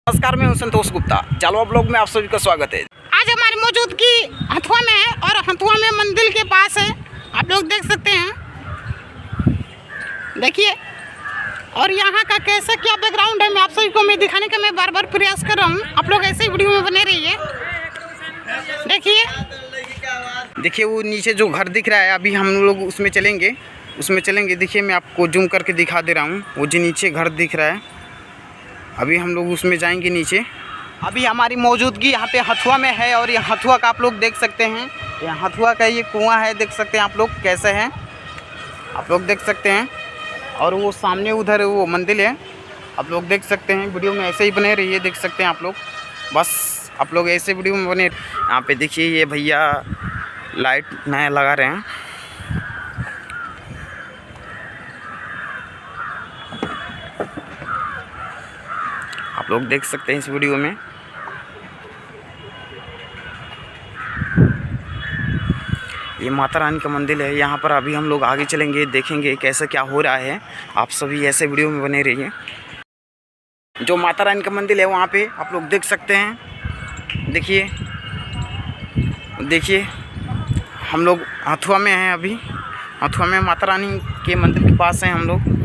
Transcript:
नमस्कार, मैं हूं संतोष गुप्ता। जालवा ब्लॉग में आप सभी का स्वागत है। आज हमारी मौजूदगी हथुआ में है और हथुआ में मंदिर के पास है, आप लोग देख सकते हैं। देखिए, और यहाँ का कैसा क्या बैकग्राउंड है मैं आप सभी को दिखाने का मैं बार बार प्रयास कर रहा हूँ। आप लोग ऐसे ही वीडियो में बने रहिए। देखिए वो नीचे जो घर दिख रहा है, अभी हम लोग उसमें चलेंगे। देखिए मैं आपको जूम करके दिखा दे रहा हूँ। वो जो नीचे घर दिख रहा है, अभी हम लोग उसमें जाएंगे नीचे। अभी हमारी मौजूदगी यहाँ पे हथुआ में है और ये हथुआ का आप लोग देख सकते हैं। ये हथुआ का ये कुआं है, देख सकते हैं आप लोग कैसे है, आप लोग देख सकते हैं। और वो सामने उधर वो मंदिर है, आप लोग देख सकते हैं। वीडियो में ऐसे ही बने रहिए, देख सकते हैं आप लोग। बस आप लोग ऐसे वीडियो में बने। यहाँ पे देखिए ये भैया लाइट नया लगा रहे हैं। आप लोग देख सकते हैं इस वीडियो में। ये माता रानी का मंदिर है। यहाँ पर अभी हम लोग आगे चलेंगे, देखेंगे कैसे क्या हो रहा है। आप सभी ऐसे वीडियो में बने रहिए। जो माता रानी का मंदिर है वहाँ पे आप लोग देख सकते हैं। देखिए हम लोग हथुआ में हैं। अभी हथुआ में माता रानी के मंदिर के पास हैं हम लोग।